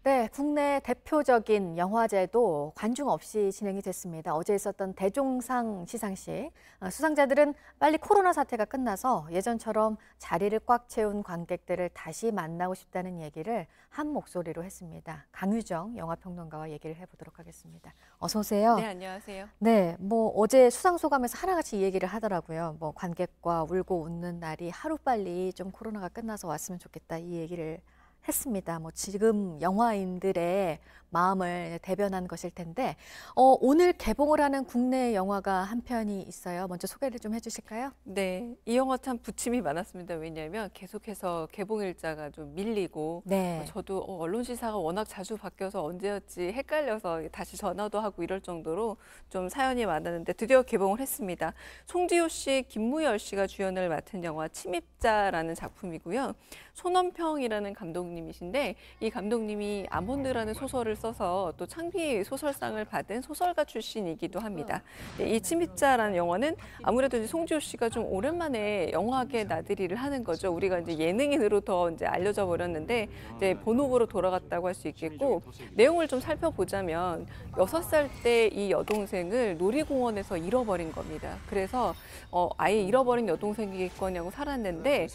네, 국내 대표적인 영화제도 관중 없이 진행이 됐습니다. 어제 있었던 대종상 시상식. 수상자들은 빨리 코로나 사태가 끝나서 예전처럼 자리를 꽉 채운 관객들을 다시 만나고 싶다는 얘기를 한 목소리로 했습니다. 강유정 영화평론가와 얘기를 해보도록 하겠습니다. 어서 오세요. 네, 안녕하세요. 네, 어제 수상 소감에서 하나같이 이 얘기를 하더라고요. 관객과 울고 웃는 날이 하루빨리 좀 코로나가 끝나서 왔으면 좋겠다 이 얘기를 했습니다. 지금 영화인들의 마음을 대변한 것일 텐데 오늘 개봉을 하는 국내 영화가 한 편이 있어요. 먼저 소개를 좀 해주실까요? 네, 이 영화 참 부침이 많았습니다. 왜냐하면 계속해서 개봉 일자가 좀 밀리고 네. 저도 언론 시사가 워낙 자주 바뀌어서 언제였지 헷갈려서 다시 전화도 하고 이럴 정도로 좀 사연이 많았는데 드디어 개봉을 했습니다. 송지효 씨, 김무열 씨가 주연을 맡은 영화 침입자라는 작품이고요. 손원평이라는 감독님이신데 이 감독님이 아몬드라는 소설을 써서 또 창비 소설상을 받은 소설가 출신이기도 합니다. 이 침입자라는 영화는 아무래도 이제 송지효 씨가 좀 오랜만에 영화계 나들이를 하는 거죠. 우리가 이제 예능인으로 더 이제 알려져 버렸는데 이제 본업으로 돌아갔다고 할 수 있겠고 내용을 좀 살펴보자면 6살 때 이 여동생을 놀이공원에서 잃어버린 겁니다. 그래서 아예 잃어버린 여동생이겠거냐고 살았는데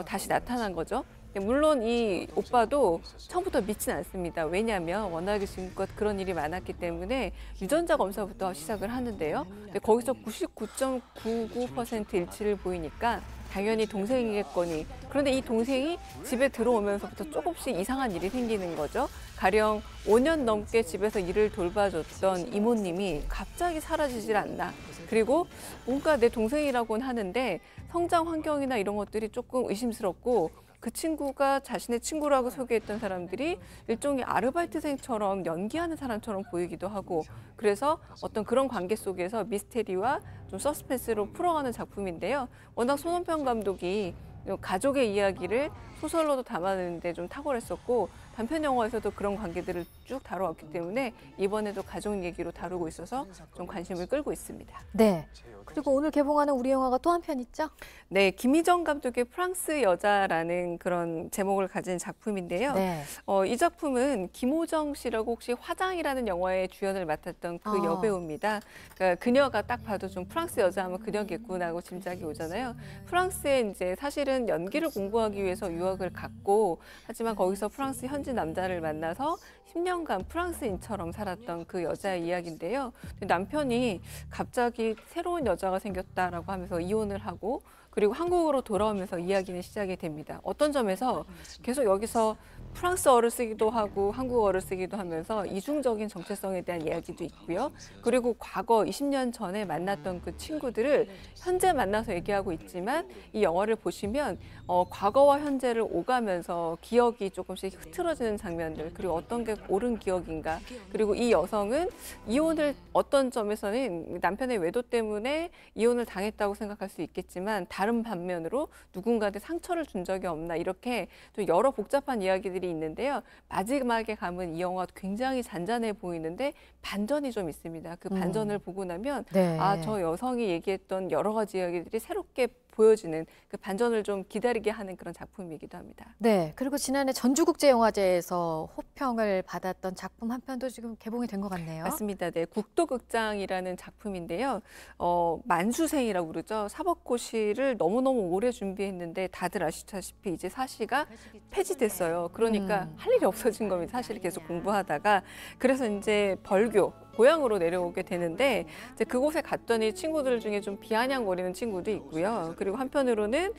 다시 나타난 거죠. 물론 이 오빠도 처음부터 믿진 않습니다. 왜냐하면 워낙에 지금껏 그런 일이 많았기 때문에 유전자 검사부터 시작을 하는데요. 거기서 99.99% 일치를 보이니까 당연히 동생이겠거니. 그런데 이 동생이 집에 들어오면서부터 조금씩 이상한 일이 생기는 거죠. 가령 5년 넘게 집에서 일을 돌봐줬던 이모님이 갑자기 사라지질 않나. 그리고 뭔가 내 동생이라고는 하는데 성장 환경이나 이런 것들이 조금 의심스럽고 그 친구가 자신의 친구라고 소개했던 사람들이 일종의 아르바이트생처럼 연기하는 사람처럼 보이기도 하고 그래서 어떤 그런 관계 속에서 미스테리와 좀 서스펜스로 풀어가는 작품인데요. 워낙 손원평 감독이 가족의 이야기를 소설로도 담아내는데 좀 탁월했었고 단편 영화에서도 그런 관계들을 쭉 다뤄왔기 때문에 이번에도 가족 얘기로 다루고 있어서 좀 관심을 끌고 있습니다. 네. 그리고 오늘 개봉하는 우리 영화가 또 한 편 있죠? 네, 김희정 감독의 프랑스 여자라는 그런 제목을 가진 작품인데요. 네. 이 작품은 김호정 씨라고 혹시 화장이라는 영화의 주연을 맡았던 그 여배우입니다. 그러니까 그녀가 딱 봐도 좀 프랑스 여자하면 그녀겠구나 하고 짐작이 오잖아요. 프랑스에 이제 사실은 연기를 공부하기 위해서 유학을 갔고 하지만 거기서 프랑스 현지 남자를 만나서 10년간 프랑스인처럼 살았던 그 여자의 이야기인데요. 남편이 갑자기 새로운 여자가 생겼다라고 하면서 이혼을 하고 그리고 한국으로 돌아오면서 이야기는 시작이 됩니다. 어떤 점에서 계속 여기서 프랑스어를 쓰기도 하고 한국어를 쓰기도 하면서 이중적인 정체성에 대한 이야기도 있고요. 그리고 과거 20년 전에 만났던 그 친구들을 현재 만나서 얘기하고 있지만 이 영화를 보시면 과거와 현재를 오가면서 기억이 조금씩 흐트러지는 장면들 그리고 어떤 게 옳은 기억인가 그리고 이 여성은 이혼을 어떤 점에서는 남편의 외도 때문에 이혼을 당했다고 생각할 수 있겠지만 다른 반면으로 누군가한테 상처를 준 적이 없나 이렇게 또 여러 복잡한 이야기들이 있는데요. 마지막에 가면 이 영화 굉장히 잔잔해 보이는데 반전이 좀 있습니다. 그 반전을 보고 나면 네. 저 여성이 얘기했던 여러 가지 이야기들이 새롭게 보여지는 그 반전을 좀 기다리게 하는 그런 작품이기도 합니다. 네. 그리고 지난해 전주국제영화제에서 호평을 받았던 작품 한 편도 지금 개봉이 된 것 같네요. 맞습니다. 네, 국도극장이라는 작품인데요. 만수생이라고 그러죠. 사법고시를 너무너무 오래 준비했는데 다들 아시다시피 이제 사시가 폐지됐어요. 그러니까 할 일이 없어진 겁니다. 사실 계속 공부하다가. 그래서 이제 벌교. 고향으로 내려오게 되는데 이제 그곳에 갔더니 친구들 중에 좀 비아냥거리는 친구도 있고요. 그리고 한편으로는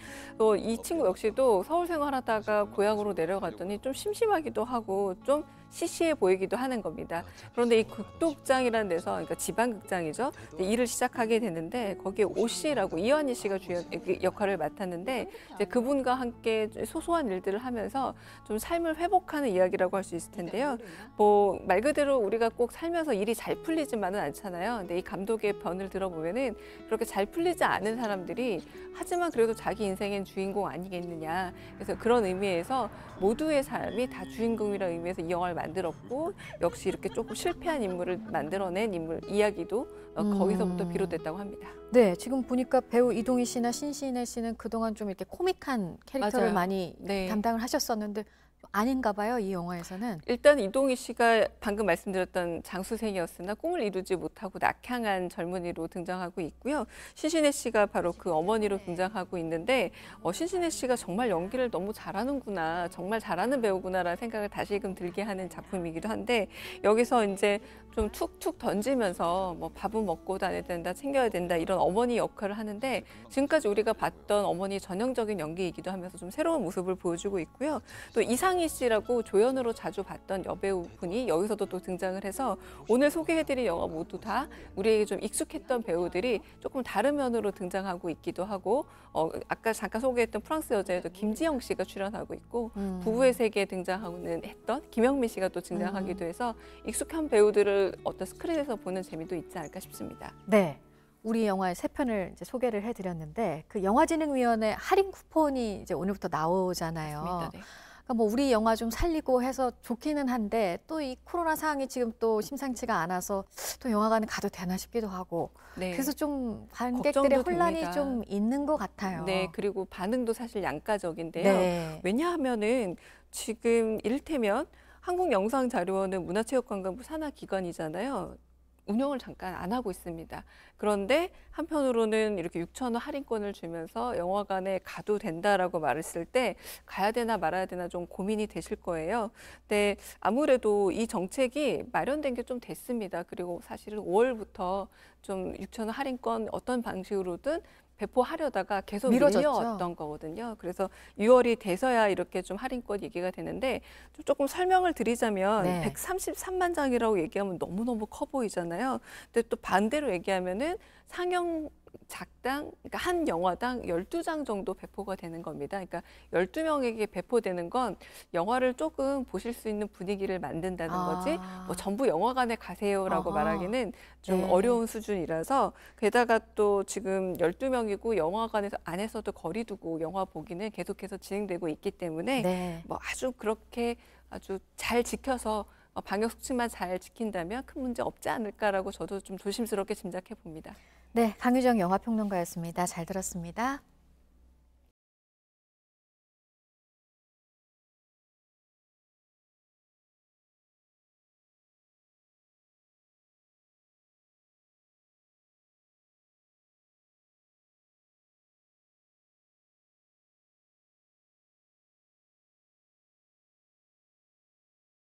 이 친구 역시도 서울 생활하다가 고향으로 내려갔더니 좀 심심하기도 하고 좀 시시해 보이기도 하는 겁니다. 그런데 이 국도극장이라는 데서 그러니까 지방극장이죠. 일을 시작하게 되는데 거기에 오 씨라고 이완희 씨가 주연 역할을 맡았는데 이제 그분과 함께 소소한 일들을 하면서 좀 삶을 회복하는 이야기라고 할 수 있을 텐데요. 말 그대로 우리가 꼭 살면서 일이 잘 풀리지만은 않잖아요. 근데 이 감독의 변을 들어보면은 그렇게 잘 풀리지 않은 사람들이 하지만 그래도 자기 인생엔 주인공 아니겠느냐. 그래서 그런 의미에서 모두의 삶이 다 주인공이라는 의미에서 이 영화를 만들었고 역시 이렇게 조금 실패한 인물을 만들어낸 인물 이야기도 거기서부터 비롯됐다고 합니다. 네, 지금 보니까 배우 이동희 씨나 신신혜 씨는 그동안 좀 이렇게 코믹한 캐릭터를 맞아요. 많이 네. 담당을 하셨었는데 아닌가 봐요, 이 영화에서는. 일단 이동희 씨가 방금 말씀드렸던 장수생이었으나 꿈을 이루지 못하고 낙향한 젊은이로 등장하고 있고요. 신신혜 씨가 바로 그 어머니로 등장하고 있는데 신신혜 씨가 정말 연기를 너무 잘하는구나, 정말 잘하는 배우구나라는 생각을 다시금 들게 하는 작품이기도 한데 여기서 이제 좀 툭툭 던지면서 뭐 밥은 먹고 다녀야 된다, 챙겨야 된다 이런 어머니 역할을 하는데 지금까지 우리가 봤던 어머니 전형적인 연기이기도 하면서 좀 새로운 모습을 보여주고 있고요. 또 이상희 씨라고 조연으로 자주 봤던 여배우분이 여기서도 또 등장을 해서 오늘 소개해드린 영화 모두 다 우리에게 좀 익숙했던 배우들이 조금 다른 면으로 등장하고 있기도 하고 아까 잠깐 소개했던 프랑스 여자에도 김지영 씨가 출연하고 있고 부부의 세계에 등장하고는 했던 김영민 씨가 또 등장하기도 해서 익숙한 배우들을 어떤 스크린에서 보는 재미도 있지 않을까 싶습니다. 네. 우리 영화의 세 편을 이제 소개를 해드렸는데 그 영화진흥위원회 할인 쿠폰이 이제 오늘부터 나오잖아요. 맞습니다. 네. 그러니까 뭐 우리 영화 좀 살리고 해서 좋기는 한데 또 이 코로나 상황이 지금 또 심상치가 않아서 또 영화관에 가도 되나 싶기도 하고 네. 그래서 좀 관객들의 걱정도 혼란이 됩니다. 좀 있는 것 같아요. 네, 그리고 반응도 사실 양가적인데요. 네. 왜냐하면은 지금 이를테면 한국영상자료원은 문화체육관광부 산하기관이잖아요. 운영을 잠깐 안 하고 있습니다. 그런데 한편으로는 이렇게 6,000원 할인권을 주면서 영화관에 가도 된다라고 말했을 때 가야 되나 말아야 되나 좀 고민이 되실 거예요. 근데 아무래도 이 정책이 마련된 게 좀 됐습니다. 그리고 사실은 5월부터 좀 6,000원 할인권 어떤 방식으로든 배포하려다가 계속 미뤄졌죠. 밀려왔던 거거든요. 그래서 6월이 돼서야 이렇게 좀 할인권 얘기가 되는데 조금 설명을 드리자면 네. 133만 장이라고 얘기하면 너무너무 커 보이잖아요. 근데 또 반대로 얘기하면은 상영 작당, 그러니까 한 영화당 12장 정도 배포가 되는 겁니다. 그러니까 12명에게 배포되는 건 영화를 조금 보실 수 있는 분위기를 만든다는 거지 뭐 전부 영화관에 가세요라고 말하기는 좀 네. 어려운 수준이라서 게다가 또 지금 12명이고 영화관에서 안에서도 거리 두고 영화 보기는 계속해서 진행되고 있기 때문에 네. 뭐 아주 그렇게 아주 잘 지켜서 방역 수칙만 잘 지킨다면 큰 문제 없지 않을까라고 저도 좀 조심스럽게 짐작해 봅니다. 네, 강유정 영화평론가였습니다. 잘 들었습니다.